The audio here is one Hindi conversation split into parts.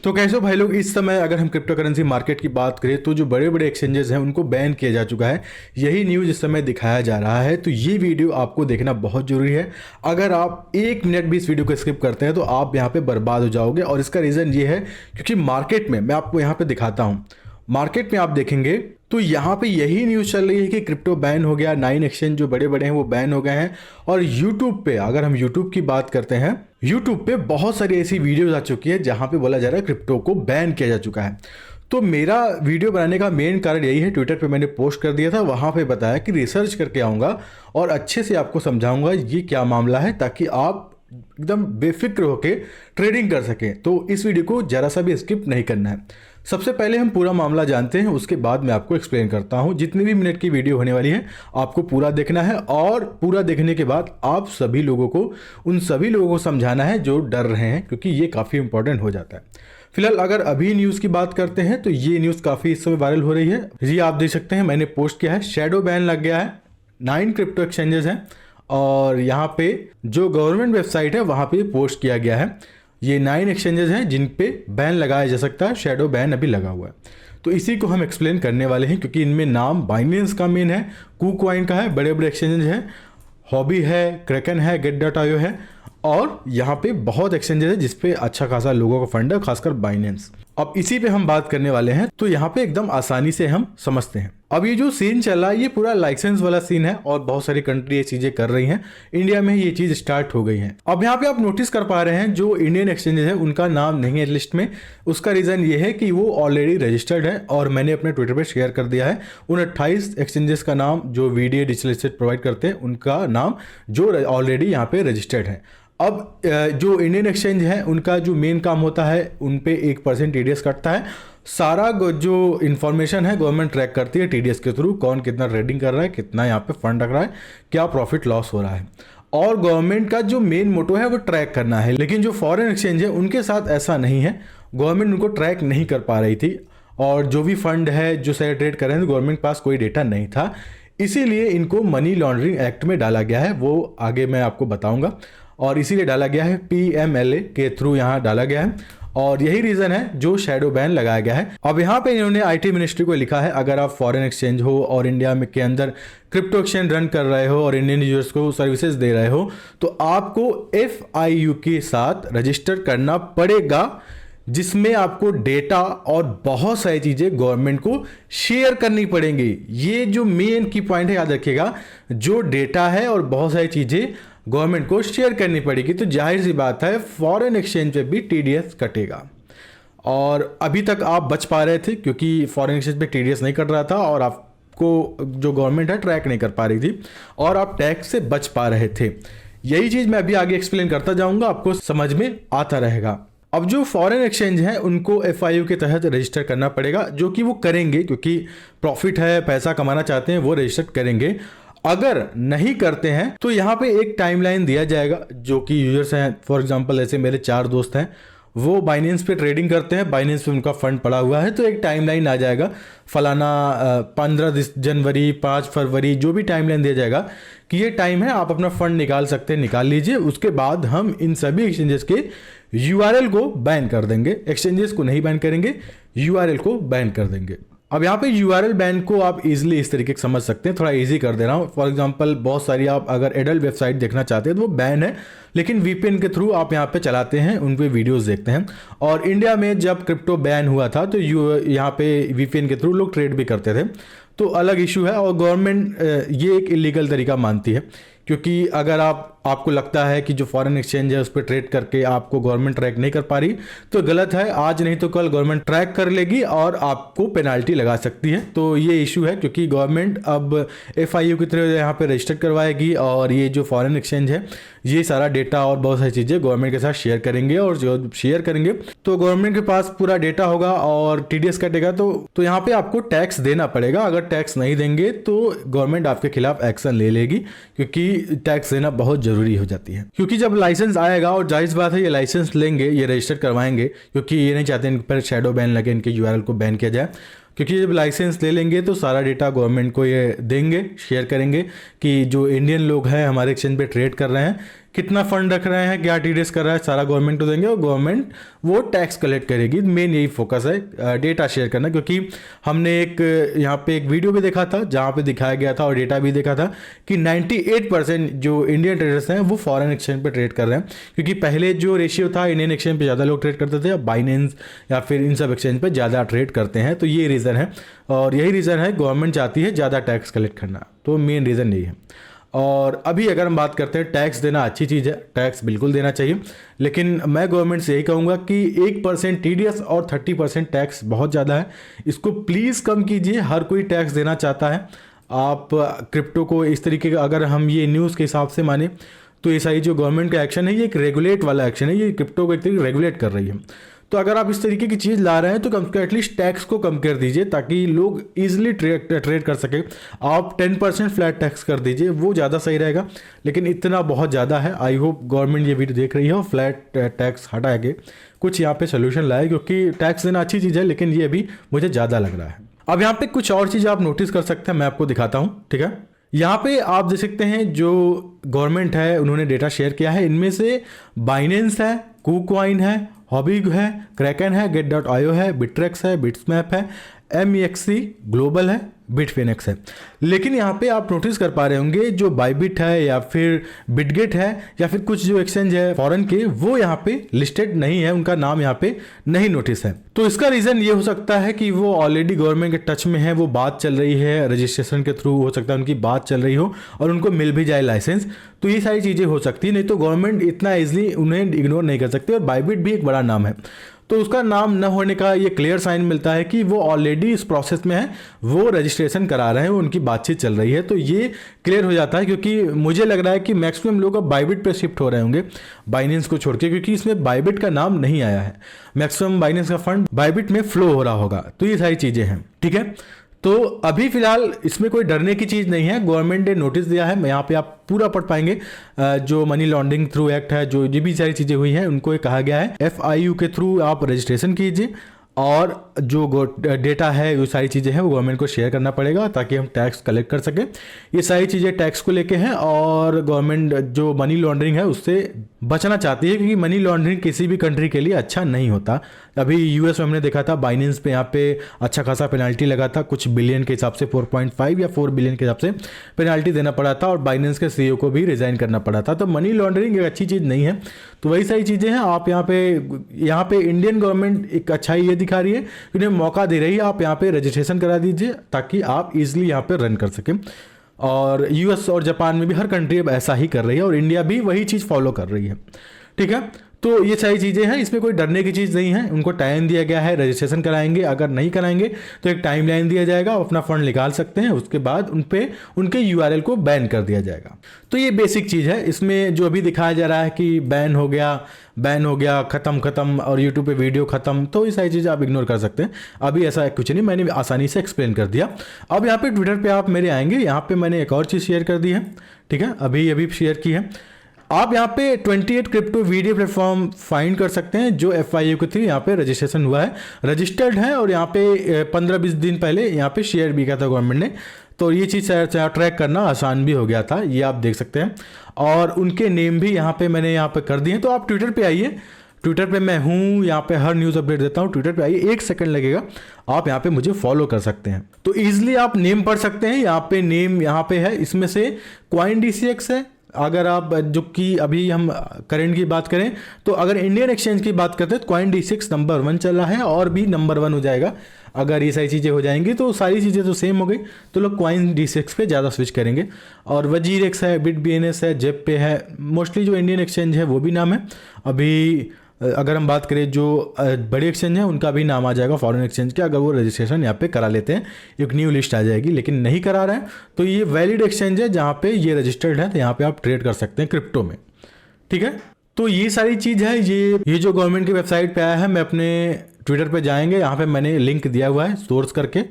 तो कैसे हो भाई लोग। इस समय अगर हम क्रिप्टो करेंसी मार्केट की बात करें तो जो बड़े बड़े एक्सचेंजेस हैं उनको बैन किया जा चुका है। यही न्यूज़ इस समय दिखाया जा रहा है, तो ये वीडियो आपको देखना बहुत जरूरी है। अगर आप 1 मिनट भी इस वीडियो को स्किप करते हैं तो आप यहाँ पे बर्बाद हो जाओगे। और इसका रीज़न ये है क्योंकि मार्केट में, मैं आपको यहाँ पे दिखाता हूँ, मार्केट में आप देखेंगे तो यहाँ पे यही न्यूज़ चल रही है कि क्रिप्टो बैन हो गया, 9 एक्सचेंज जो बड़े बड़े हैं वो बैन हो गए हैं। और यूट्यूब पे, अगर हम यूट्यूब की बात करते हैं, यूट्यूब पे बहुत सारी ऐसी वीडियोस आ चुकी है जहाँ पे बोला जा रहा है क्रिप्टो को बैन किया जा चुका है। तो मेरा वीडियो बनाने का मेन कारण यही है, ट्विटर पे मैंने पोस्ट कर दिया था, वहाँ पे बताया कि रिसर्च करके आऊँगा और अच्छे से आपको समझाऊंगा ये क्या मामला है, ताकि आप एकदम बेफिक्र होकर ट्रेडिंग कर सकें। तो इस वीडियो को जरा सा भी स्किप नहीं करना है। सबसे पहले हम पूरा मामला जानते हैं, उसके बाद मैं आपको एक्सप्लेन करता हूं। जितनी भी मिनट की वीडियो होने वाली है आपको पूरा देखना है, और पूरा देखने के बाद आप सभी लोगों को, उन सभी लोगों को समझाना है जो डर रहे हैं, क्योंकि ये काफ़ी इंपॉर्टेंट हो जाता है। फिलहाल अगर अभी न्यूज़ की बात करते हैं तो ये न्यूज़ काफ़ी इस समय वायरल हो रही है। ये आप देख सकते हैं, मैंने पोस्ट किया है, शैडो बैन लग गया है। 9 क्रिप्टो एक्सचेंजेस हैं और यहाँ पे जो गवर्नमेंट वेबसाइट है वहाँ पे पोस्ट किया गया है। ये 9 एक्सचेंजेस हैं जिन पे बैन लगाया जा सकता है, शैडो बैन अभी लगा हुआ है। तो इसी को हम एक्सप्लेन करने वाले हैं, क्योंकि इनमें नाम बाइनेंस का मेन है, KuCoin का है, बड़े बड़े एक्सचेंजेस हैं, हॉबी है, क्रैकन है, Get.io है, और यहाँ पे बहुत एक्सचेंजेस है जिसपे अच्छा खासा लोगों का फंड है, खासकर बाइनेंस। अब इसी पे हम बात करने वाले हैं, तो यहाँ पे एकदम आसानी से हम समझते हैं। अब ये जो सीन चल रहा है ये पूरा लाइसेंस वाला सीन है और बहुत सारी कंट्री ये चीजें कर रही हैं। इंडिया में ये चीज स्टार्ट हो गई है। अब यहाँ पे आप नोटिस कर पा रहे हैं जो इंडियन एक्सचेंजेस है उनका नाम नहीं है लिस्ट में। उसका रीजन ये है कि वो ऑलरेडी रजिस्टर्ड है और मैंने अपने ट्विटर पर शेयर कर दिया है उन 28 एक्सचेंजेस का नाम जो VDA डिजिटल एसेट प्रोवाइड करते हैं, उनका नाम जो ऑलरेडी यहाँ पे रजिस्टर्ड है। अब जो इंडियन एक्सचेंज है उनका जो मेन काम होता है, उन पे 1% TDS कटता है। सारा जो इन्फॉर्मेशन है गवर्नमेंट ट्रैक करती है TDS के थ्रू, कौन कितना ट्रेडिंग कर रहा है, कितना यहाँ पे फंड रख रहा है, क्या प्रॉफिट लॉस हो रहा है। और गवर्नमेंट का जो मेन मोटो है वो ट्रैक करना है। लेकिन जो फॉरेन एक्सचेंज है उनके साथ ऐसा नहीं है, गवर्नमेंट उनको ट्रैक नहीं कर पा रही थी, और जो भी फंड है जो शेयर ट्रेड कर रहे हैं गवर्नमेंट के पास कोई डेटा नहीं था। इसीलिए इनको मनी लॉन्ड्रिंग एक्ट में डाला गया है, वो आगे मैं आपको बताऊंगा। और इसीलिए डाला गया है, PMLA के थ्रू यहाँ डाला गया है, और यही रीजन है जो शैडो बैन लगाया गया है। अब यहाँ पे इन्होंने IT मिनिस्ट्री को लिखा है, अगर आप फॉरेन एक्सचेंज हो और इंडिया में के अंदर क्रिप्टो एक्सचेंज रन कर रहे हो और इंडियन यूजर्स को सर्विसेज दे रहे हो, तो आपको FIU के साथ रजिस्टर करना पड़ेगा, जिसमें आपको डेटा और बहुत सारी चीजें गवर्नमेंट को शेयर करनी पड़ेंगी। ये जो मेन की पॉइंट है, याद रखिएगा, जो डेटा है और बहुत सारी चीजें गवर्नमेंट को शेयर करनी पड़ेगी। तो जाहिर सी बात है फॉरेन एक्सचेंज पे भी TDS कटेगा। और अभी तक आप बच पा रहे थे क्योंकि फॉरेन एक्सचेंज पे TDS नहीं कट रहा था और आपको जो गवर्नमेंट है ट्रैक नहीं कर पा रही थी, और आप टैक्स से बच पा रहे थे। यही चीज मैं अभी आगे एक्सप्लेन करता जाऊंगा, आपको समझ में आता रहेगा। अब जो फॉरेन एक्सचेंज है उनको FIU के तहत रजिस्टर करना पड़ेगा, जो कि वो करेंगे, क्योंकि प्रॉफिट है, पैसा कमाना चाहते हैं, वो रजिस्टर करेंगे। अगर नहीं करते हैं तो यहाँ पे एक टाइमलाइन दिया जाएगा, जो कि यूजर्स हैं, फॉर एग्जांपल ऐसे मेरे 4 दोस्त हैं, वो बाइनेंस पे ट्रेडिंग करते हैं, बाइनेंस पे उनका फंड पड़ा हुआ है, तो एक टाइमलाइन आ जाएगा, फलाना 15 जनवरी, 5 फरवरी, जो भी टाइमलाइन दिया जाएगा कि ये टाइम है, आप अपना फंड निकाल सकते हैं, निकाल लीजिए। उसके बाद हम इन सभी एक्सचेंजेस के URL को बैन कर देंगे। एक्सचेंजेस को नहीं बैन करेंगे, URL को बैन कर देंगे। अब यहाँ पे URL बैन को आप इजीली इस तरीके से समझ सकते हैं, थोड़ा इजी कर दे रहा हूँ। फॉर एग्जांपल बहुत सारी आप अगर एडल्ट वेबसाइट देखना चाहते हैं तो वो बैन है, लेकिन VPN के थ्रू आप यहाँ पे चलाते हैं, उन पे वीडियोस देखते हैं। और इंडिया में जब क्रिप्टो बैन हुआ था तो यहाँ पे VPN के थ्रू लोग ट्रेड भी करते थे, तो अलग इशू है। और गवर्नमेंट ये एक इलीगल तरीका मानती है, क्योंकि अगर आपको लगता है कि जो फॉरेन एक्सचेंज है उस पर ट्रेड करके आपको गवर्नमेंट ट्रैक नहीं कर पा रही, तो गलत है। आज नहीं तो कल गवर्नमेंट ट्रैक कर लेगी और आपको पेनाल्टी लगा सकती है। तो ये इशू है, क्योंकि गवर्नमेंट अब FIU की तरह यहाँ पे रजिस्टर करवाएगी, और ये जो फॉरेन एक्सचेंज है ये सारा डेटा और बहुत सारी चीज़ें गवर्नमेंट के साथ शेयर करेंगे, और जो शेयर करेंगे तो गवर्नमेंट के पास पूरा डेटा होगा और TDS कटेगा। तो यहाँ पे आपको टैक्स देना पड़ेगा। अगर टैक्स नहीं देंगे तो गवर्नमेंट आपके खिलाफ एक्शन ले लेगी, क्योंकि टैक्स देना बहुत जरूरी हो जाती है। क्योंकि जब लाइसेंस आएगा, और जाहिर बात है ये लाइसेंस लेंगे, ये रजिस्टर करवाएंगे, क्योंकि ये नहीं चाहते इन पर शैडो बैन लगे, इनके URL को बैन किया जाए। क्योंकि जब लाइसेंस ले लेंगे तो सारा डेटा गवर्नमेंट को ये देंगे, शेयर करेंगे कि जो इंडियन लोग हैं हमारे एक्सचेंज पे ट्रेड कर रहे हैं, कितना फंड रख रहे हैं, क्या टीडीएस कर रहा है, सारा गवर्नमेंट को देंगे और गवर्नमेंट वो टैक्स कलेक्ट करेगी। मेन यही फोकस है डेटा शेयर करना, क्योंकि हमने एक यहाँ पे एक वीडियो भी देखा था जहाँ पे दिखाया गया था और डेटा भी देखा था कि 98% जो इंडियन ट्रेडर्स हैं वो फॉरेन एक्सचेंज पे ट्रेड कर रहे हैं, क्योंकि पहले जो रेशियो था इंडियन एक्सचेंज पे ज़्यादा लोग ट्रेड करते थे, अब बाइनेंस या फिर इन सब एक्सचेंज पे ज़्यादा ट्रेड करते हैं। तो ये रीज़न है और यही रीज़न है गवर्नमेंट चाहती है ज़्यादा टैक्स कलेक्ट करना, तो मेन रीज़न यही है। और अभी अगर हम बात करते हैं, टैक्स देना अच्छी चीज़ है, टैक्स बिल्कुल देना चाहिए, लेकिन मैं गवर्नमेंट से यही कहूँगा कि 1% टीडीएस और 30% टैक्स बहुत ज़्यादा है, इसको प्लीज़ कम कीजिए। हर कोई टैक्स देना चाहता है। आप क्रिप्टो को इस तरीके का, अगर हम ये न्यूज़ के हिसाब से माने तो ये सारी जो गवर्नमेंट का एक्शन है ये एक रेगुलेट वाला एक्शन है, ये क्रिप्टो को एक तरीके रेगुलेट कर रही है। तो अगर आप इस तरीके की चीज़ ला रहे हैं तो कम एटलीस्ट टैक्स को कम कर दीजिए ताकि लोग इजीली ट्रेड कर सके। आप 10% फ्लैट टैक्स कर दीजिए, वो ज़्यादा सही रहेगा, लेकिन इतना बहुत ज़्यादा है। आई होप गवर्नमेंट ये वीडियो देख रही है और फ्लैट टैक्स हटा के कुछ यहाँ पे सोल्यूशन लाए, क्योंकि टैक्स देना अच्छी चीज़ है लेकिन ये अभी मुझे ज़्यादा लग रहा है। अब यहाँ पे कुछ और चीज़ आप नोटिस कर सकते हैं, मैं आपको दिखाता हूँ, ठीक है। यहाँ पे आप देख सकते हैं जो गवर्नमेंट है उन्होंने डेटा शेयर किया है, इनमें से बाइनेंस है, KuCoin है, हॉबी है, क्रैकन है, Get.io है, बिटरेक्स है, बिट्समैप है, MEXC ग्लोबल है, बिटफिनेक्स है। लेकिन यहाँ पे आप नोटिस कर पा रहे होंगे जो बाइबिट है या फिर बिटगेट है या फिर कुछ जो एक्सचेंज है फॉरेन के, वो यहाँ पे लिस्टेड नहीं है, उनका नाम यहाँ पे नहीं नोटिस है। तो इसका रीज़न ये हो सकता है कि वो ऑलरेडी गवर्नमेंट के टच में है, वो बात चल रही है रजिस्ट्रेशन के थ्रू, हो सकता है उनकी बात चल रही हो और उनको मिल भी जाए लाइसेंस। तो ये सारी चीज़ें हो सकती है, नहीं तो गवर्नमेंट इतना ईजिली उन्हें इग्नोर नहीं कर सकती। और बाइबिट भी एक बड़ा नाम है, तो उसका नाम न होने का ये क्लियर साइन मिलता है कि वो ऑलरेडी इस प्रोसेस में है, वो रजिस्ट्रेशन करा रहे हैं, उनकी बातचीत चल रही है। तो ये क्लियर हो जाता है, क्योंकि मुझे लग रहा है कि मैक्सिमम लोग अब बाइबिट पे शिफ्ट हो रहे होंगे बाइनेंस को छोड़ के, क्योंकि इसमें बाइबिट का नाम नहीं आया है। मैक्सिमम बाइनेंस का फंड बाइबिट में फ्लो हो रहा होगा। तो ये सारी चीज़ें हैं, ठीक है। तो अभी फिलहाल इसमें कोई डरने की चीज़ नहीं है, गवर्नमेंट ने नोटिस दिया है, यहाँ पे आप पूरा पढ़ पाएंगे। जो मनी लॉन्ड्रिंग थ्रू एक्ट है, जो भी सारी चीज़ें हुई हैं, उनको ये कहा गया है FIU के थ्रू आप रजिस्ट्रेशन कीजिए और जो डेटा है, वो सारी चीज़ें हैं वो गवर्नमेंट को शेयर करना पड़ेगा ताकि हम टैक्स कलेक्ट कर सकें। ये सारी चीज़ें टैक्स को लेके हैं और गवर्नमेंट जो मनी लॉन्ड्रिंग है उससे बचना चाहती है, क्योंकि मनी लॉन्ड्रिंग किसी भी कंट्री के लिए अच्छा नहीं होता। अभी US में हमने देखा था बाइनेंस पे यहाँ पे अच्छा खासा पेनल्टी लगा था, कुछ बिलियन के हिसाब से 4.5 या 4 बिलियन के हिसाब से पेनल्टी देना पड़ा था और बाइनेंस के CEO को भी रिजाइन करना पड़ा था। तो मनी लॉन्ड्रिंग एक अच्छी चीज़ नहीं है। तो वही सारी चीज़ें हैं। आप यहाँ पे इंडियन गवर्नमेंट एक अच्छाई ये दिखा रही है कि उन्हें मौका दे रही है, आप यहाँ पे रजिस्ट्रेशन करा दीजिए ताकि आप इजीली यहाँ पे रन कर सकें। और US और जापान में भी हर कंट्री अब ऐसा ही कर रही है और इंडिया भी वही चीज़ फॉलो कर रही है, ठीक है। तो ये सारी चीज़ें हैं, इसमें कोई डरने की चीज़ नहीं है। उनको टाइम दिया गया है, रजिस्ट्रेशन कराएंगे, अगर नहीं कराएंगे तो एक टाइम लाइन दिया जाएगा, अपना फंड निकाल सकते हैं, उसके बाद उनके URL को बैन कर दिया जाएगा। तो ये बेसिक चीज़ है। इसमें जो अभी दिखाया जा रहा है कि बैन हो गया, ख़त्म और यूट्यूब पे वीडियो ख़त्म, तो ये सारी चीज़ें आप इग्नोर कर सकते हैं। अभी ऐसा कुछ नहीं, मैंने आसानी से एक्सप्लेन कर दिया। अब यहाँ पे ट्विटर पे आप मेरे आएंगे, यहाँ पे मैंने एक और चीज़ शेयर कर दी है, ठीक है, अभी शेयर की है। आप यहाँ पे 28 क्रिप्टो वीडियो प्लेटफॉर्म फाइंड कर सकते हैं जो FIU के थ्रू यहाँ पे रजिस्ट्रेशन हुआ है, रजिस्टर्ड है और यहाँ पे 15-20 दिन पहले यहाँ पे शेयर भी किया था गवर्नमेंट ने। तो ये चीज़ ट्रैक करना आसान भी हो गया था, ये आप देख सकते हैं। और उनके नेम भी यहाँ पे मैंने यहाँ पे कर दिए हैं। तो आप ट्विटर पे आइए, ट्विटर पे मैं हूँ, यहाँ पे हर न्यूज़ अपडेट देता हूँ। ट्विटर पे आइए, 1 सेकंड लगेगा, आप यहाँ पे मुझे फॉलो कर सकते हैं। तो ईजिली आप नेम पढ़ सकते हैं, यहाँ पे नेम यहाँ पे है, इसमें से CoinDCX है। अगर आप जो कि अभी हम करंट की बात करें तो अगर इंडियन एक्सचेंज की बात करते हैं तो CoinDCX नंबर 1 चल रहा है और भी नंबर 1 हो जाएगा। अगर ये सारी चीज़ें हो जाएंगी तो सारी चीज़ें तो सेम हो गई, तो लोग CoinDCX पे ज़्यादा स्विच करेंगे। और वजीरेक्स है, BitBNS है, जेपे है, मोस्टली जो इंडियन एक्सचेंज है वो भी नाम है। अभी अगर हम बात करें जो बड़े एक्सचेंज हैं उनका भी नाम आ जाएगा फॉरेन एक्सचेंज के, अगर वो रजिस्ट्रेशन यहाँ पे करा लेते हैं, एक न्यू लिस्ट आ जाएगी। लेकिन नहीं करा रहे हैं तो ये वैलिड एक्सचेंज है जहाँ पे ये रजिस्टर्ड है, तो यहाँ पे आप ट्रेड कर सकते हैं क्रिप्टो में, ठीक है। तो ये सारी चीज़ है। ये जो गवर्नमेंट की वेबसाइट पे आया है, मैं अपने ट्विटर पे जाएंगे, यहाँ पे मैंने लिंक दिया हुआ है सोर्स करके,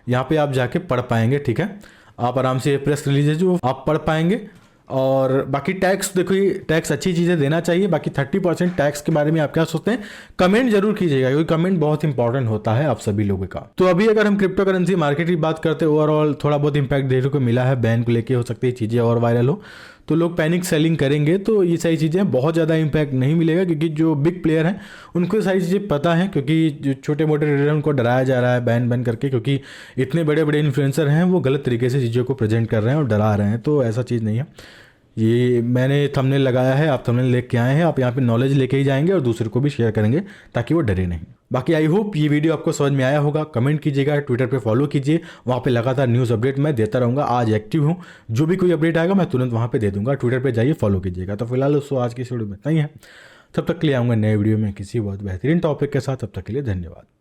यहाँ पे आप जाके पढ़ पाएंगे, ठीक है। आप आराम से प्रेस रिलीज है जो आप पढ़ पाएंगे। और बाकी टैक्स, देखिए टैक्स अच्छी चीज़ें देना चाहिए। बाकी 30% टैक्स के बारे में आप क्या सोचते हैं, कमेंट जरूर कीजिएगा, क्योंकि कमेंट बहुत इंपॉर्टेंट होता है आप सभी लोगों का। तो अभी अगर हम क्रिप्टो करेंसी मार्केट की बात करते हैं, ओवरऑल थोड़ा बहुत इंपैक्ट देखने को मिला है, बैन को लेके हो सकती है चीज़ें और वायरल हो। तो लोग पैनिक सेलिंग करेंगे, तो ये सारी चीज़ें बहुत ज़्यादा इम्पैक्ट नहीं मिलेगा, क्योंकि जो बिग प्लेयर हैं उनको सारी चीज़ें पता है, क्योंकि जो छोटे मोटे ट्रेडर उनको डराया जा रहा है बैन बैन करके, क्योंकि इतने बड़े बड़े इन्फ्लुएंसर हैं वो गलत तरीके से चीज़ों को प्रेजेंट कर रहे हैं और डरा रहे हैं। तो ऐसा चीज़ नहीं है। ये मैंने थंबनेल लगाया है, आप थंबनेल लेके आए हैं, आप यहाँ पे नॉलेज लेके ही जाएंगे और दूसरे को भी शेयर करेंगे ताकि वो डरे नहीं। बाकी आई होप ये वीडियो आपको समझ में आया होगा। कमेंट कीजिएगा, ट्विटर पे फॉलो कीजिए, वहाँ पे लगातार न्यूज़ अपडेट मैं देता रहूँगा। आज एक्टिव हूँ, जो भी कोई अपडेट आएगा मैं तुरंत वहाँ पे दे दूँगा। ट्विटर पे जाइए, फॉलो कीजिएगा। तो फिलहाल दोस्तों आज की इस वीडियो में इतना ही है। तब तक के लिए आऊँगा नए वीडियो में किसी बहुत बेहतरीन टॉपिक के साथ। तब तक के लिए धन्यवाद।